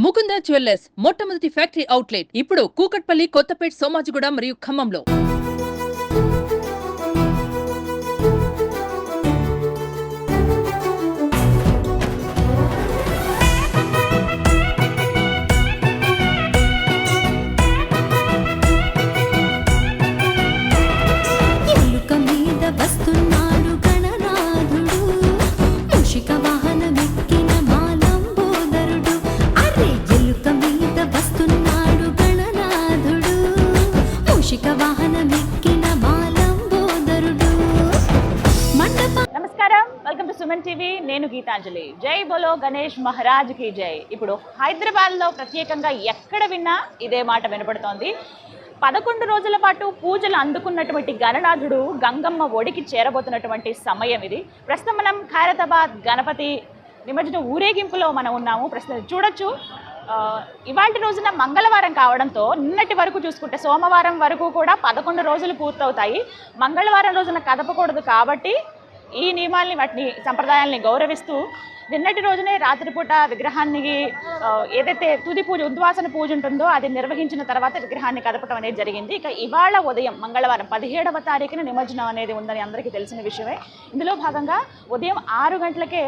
Mukunda jewellers మొట్టమొదటి factory outlet ఇప్పుడు కూకట్పల్లి, కొత్తపేట్, సోమాజిగూడ మరియు ఖమ్మంలో. నమస్కారం, వెల్కమ్ టు సుమన్ టీవీ. నేను గీతాంజలి. జై బోలో గణేష్ మహారాజ్ కి జై. ఇప్పుడు హైదరాబాద్లో ప్రత్యేకంగా ఎక్కడ విన్నా ఇదే మాట వినపడుతోంది. 11 రోజుల పాటు పూజలు అందుకున్నటువంటి గణనాథుడు గంగమ్మ ఒడికి చేరబోతున్నటువంటి సమయం ఇది. ప్రస్తుతం మనం ఖైరతాబాద్ గణపతి నిమజ్జన ఊరేగింపులో మనం ఉన్నాము. ప్రస్తుతం చూడొచ్చు, ఇవాళ రోజున మంగళవారం కావడంతో నిన్నటి వరకు చూసుకుంటే సోమవారం వరకు కూడా 11 రోజులు పూర్తవుతాయి. మంగళవారం రోజున కదపకూడదు కాబట్టి ఈ నియమాల్ని, వాటిని, సంప్రదాయాల్ని గౌరవిస్తూ నిన్నటి రోజునే రాత్రిపూట విగ్రహాన్ని ఏదైతే తుది పూజ, ఉద్వాసన పూజ ఉంటుందో అది నిర్వహించిన తర్వాత విగ్రహాన్ని కదపడం అనేది జరిగింది. ఇక ఇవాళ ఉదయం మంగళవారం 17వ తారీఖున నిమజ్జనం అనేది ఉందని అందరికీ తెలిసిన విషయమే. ఇందులో భాగంగా ఉదయం 6 గంటలకే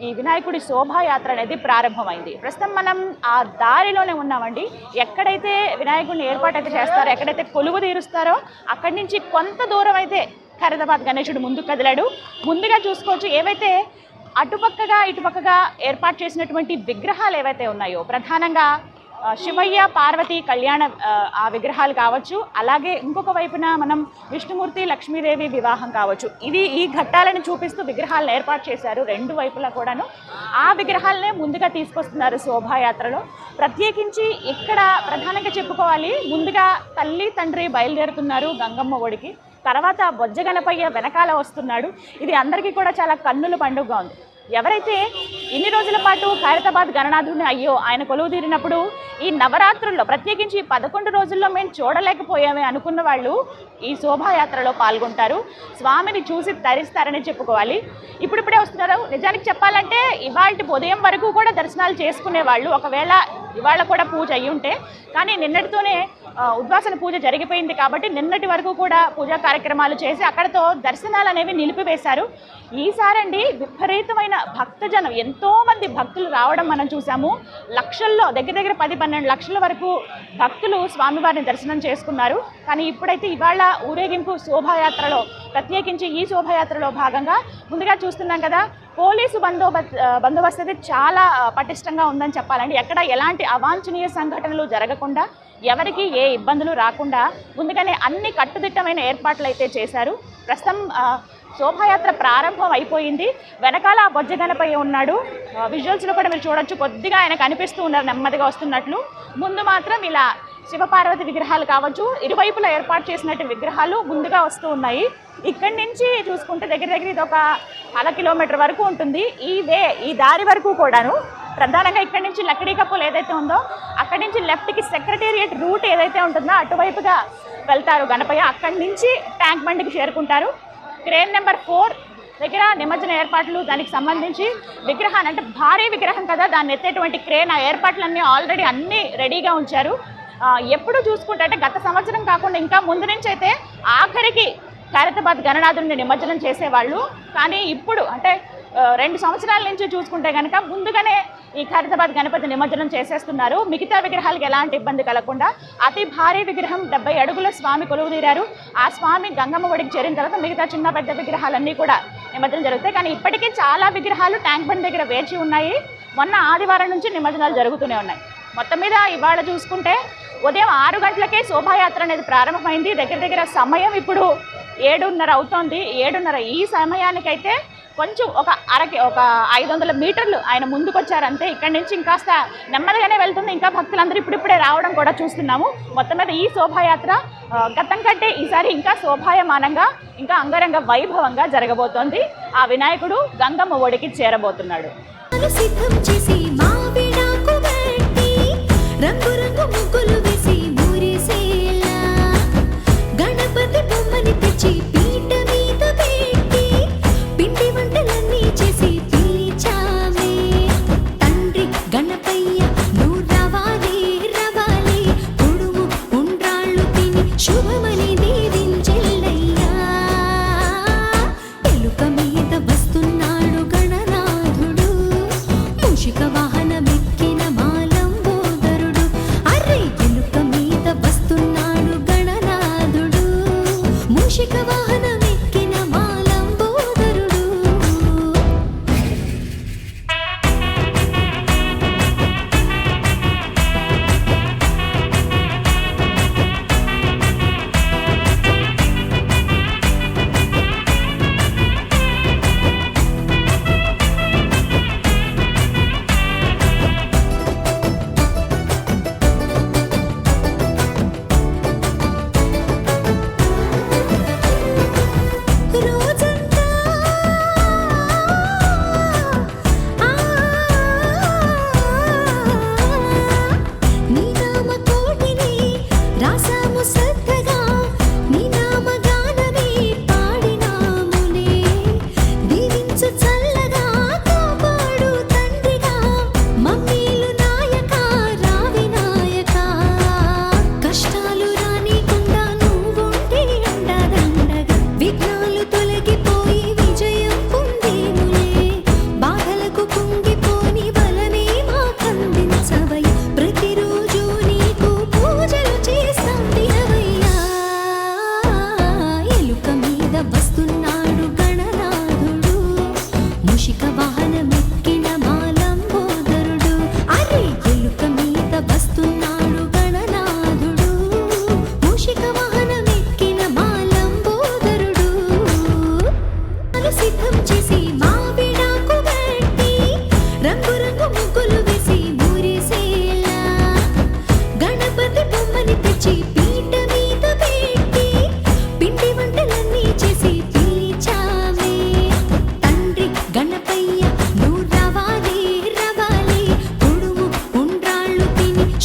ఈ వినాయకుడి శోభాయాత్ర అనేది ప్రారంభమైంది. ప్రస్తుతం మనం ఆ దారిలోనే ఉన్నామండి. ఎక్కడైతే వినాయకుడిని ఏర్పాటైతే చేస్తారో, ఎక్కడైతే కొలువు తీరుస్తారో అక్కడి నుంచి కొంత దూరం అయితే ఖైరతాబాద్ గణేశుడు ముందుకు కదిలాడు. ముందుగా చూసుకోవచ్చు, ఏవైతే అటుపక్కగా ఇటుపక్కగా ఏర్పాటు చేసినటువంటి విగ్రహాలు ఏవైతే ఉన్నాయో, ప్రధానంగా శివయ్య పార్వతి కళ్యాణ ఆ విగ్రహాలు కావచ్చు, అలాగే ఇంకొక వైపున మనం విష్ణుమూర్తి లక్ష్మీదేవి వివాహం కావచ్చు, ఇది ఈ ఘట్టాలను చూపిస్తూ విగ్రహాలను ఏర్పాటు చేశారు. రెండు వైపులా కూడాను ఆ విగ్రహాలనే ముందుగా తీసుకొస్తున్నారు శోభాయాత్రలో. ప్రత్యేకించి ఇక్కడ ప్రధానంగా చెప్పుకోవాలి, ముందుగా తల్లి తండ్రి బయలుదేరుతున్నారు గంగమ్మ ఒడికి. తర్వాత బొజ్జ గణపయ్య వెనకాల వస్తున్నాడు. ఇది అందరికీ కూడా చాలా కన్నుల పండుగగా ఉంది. ఎవరైతే ఇన్ని రోజుల పాటు ఖైరతాబాద్ గణనాథుడిని అయ్యో ఆయన కొలువు తీరినప్పుడు ఈ నవరాత్రుల్లో ప్రత్యేకించి 11 రోజుల్లో మేము చూడలేకపోయామే అనుకున్న వాళ్ళు ఈ శోభాయాత్రలో పాల్గొంటారు. స్వామిని చూసి తరిస్తారని చెప్పుకోవాలి. ఇప్పుడిప్పుడే వస్తున్నారు. నిజానికి చెప్పాలంటే ఇవాళ ఉదయం వరకు కూడా దర్శనాలు చేసుకునేవాళ్ళు, ఒకవేళ ఇవాళ కూడా పూజ అయ్యి ఉంటే. కానీ నిన్నటితోనే ఉద్వాసన పూజ జరిగిపోయింది కాబట్టి నిన్నటి వరకు కూడా పూజా కార్యక్రమాలు చేసి అక్కడతో దర్శనాలు అనేవి నిలిపివేశారు. ఈసారండి విపరీతమైన భక్తజనం, ఎంతోమంది భక్తులు రావడం మనం చూసాము. లక్షల్లో, దగ్గర 10-12 లక్షల వరకు భక్తులు స్వామివారిని దర్శనం చేసుకున్నారు. కానీ ఇప్పుడైతే ఇవాళ ఊరేగింపు శోభాయాత్రలో, ప్రత్యేకించి ఈ శోభాయాత్రలో భాగంగా ముందుగా చూస్తున్నాం కదా, పోలీసు బందోబస్తు అయితే చాలా పటిష్టంగా ఉందని చెప్పాలండి. ఎక్కడ ఎలాంటి అవాంఛనీయ సంఘటనలు జరగకుండా, ఎవరికి ఏ ఇబ్బందులు రాకుండా ముందుగానే అన్ని కట్టుదిట్టమైన ఏర్పాట్లు అయితే చేశారు. ప్రస్తుతం శోభాయాత్ర ప్రారంభం అయిపోయింది. వెనకాల బొజ్జ గణపయ్య ఉన్నాడు. విజువల్స్లో కూడా మీరు చూడొచ్చు, కొద్దిగా ఆయన కనిపిస్తూ ఉన్నారు నెమ్మదిగా వస్తున్నట్లు. ముందు మాత్రం ఇలా శివపార్వతి విగ్రహాలు కావచ్చు, ఇరువైపులా ఏర్పాటు చేసినట్టు విగ్రహాలు ముందుగా వస్తూ ఉన్నాయి. ఇక్కడి నుంచి చూసుకుంటే దగ్గర ఇది ఒక 1/2 కిలోమీటర్ వరకు ఉంటుంది. ఈ దారి వరకు కూడాను ప్రధానంగా ఇక్కడి నుంచి లక్కడీ కప్పులు ఏదైతే ఉందో అక్కడి నుంచి లెఫ్ట్కి సెక్రటేరియట్ రూట్ ఏదైతే ఉంటుందో అటువైపుగా వెళ్తారు గణపయ్య. అక్కడి నుంచి ట్యాంక్ బండ్కి చేరుకుంటారు. క్రేన్ నెంబర్ 4 దగ్గర నిమజ్జన ఏర్పాట్లు, దానికి సంబంధించి విగ్రహాన్ని, అంటే భారీ విగ్రహం కదా, దాన్ని ఎత్తేటువంటి క్రేన్, ఆ ఏర్పాట్లన్నీ ఆల్రెడీ అన్నీ రెడీగా ఉంచారు. ఎప్పుడు చూసుకుంటే, అంటే గత సంవత్సరం కాకుండా ఇంకా ముందు నుంచి అయితే ఆఖరికి ఖైరతాబాద్ గణనాథుడిని నిమజ్జనం చేసేవాళ్ళు. కానీ ఇప్పుడు అంటే 2 సంవత్సరాల నుంచి చూసుకుంటే కనుక ముందుగానే ఈ ఖైరతాబాద్ గణపతి నిమజ్జనం చేసేస్తున్నారు. మిగతా విగ్రహాలకు ఎలాంటి ఇబ్బంది కలగకుండా అతి భారీ విగ్రహం 70 అడుగుల స్వామి కొలువు తీరారు. ఆ స్వామి గంగమ్మ ఒడికి చేరిన తర్వాత మిగతా చిన్న పెద్ద విగ్రహాలన్నీ కూడా నిమజ్జనం జరుగుతాయి. కానీ ఇప్పటికీ చాలా విగ్రహాలు ట్యాంక్ బండ్ దగ్గర వేచి ఉన్నాయి. మొన్న ఆదివారం నుంచి నిమజ్జనాలు జరుగుతూనే ఉన్నాయి. మొత్తం మీద ఇవాళ చూసుకుంటే ఉదయం 6 గంటలకే శోభాయాత్ర అనేది ప్రారంభమైంది. దగ్గర సమయం ఇప్పుడు 7:30 అవుతోంది. 7:30 ఈ సమయానికైతే కొంచెం ఒక 500 మీటర్లు ఆయన ముందుకొచ్చారు అంతే. ఇక్కడి నుంచి ఇంకాస్త నెమ్మదిగానే వెళ్తుంది. ఇంకా భక్తులందరూ ఇప్పుడిప్పుడే రావడం కూడా చూస్తున్నాము. మొత్తం మీద ఈ శోభాయాత్ర గతం కంటే ఈసారి ఇంకా శోభాయమానంగా, ఇంకా అంగరంగ వైభవంగా జరగబోతోంది. ఆ వినాయకుడు గంగమ్మ ఒడికి చేరబోతున్నాడు. గణపతి బొమ్మని తెచ్చి పీట మీద పెట్టి పిండి వంటలన్నీ చేసి పిలిచామే. తండ్రి గణపయ్య నువ్వు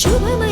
శుభమై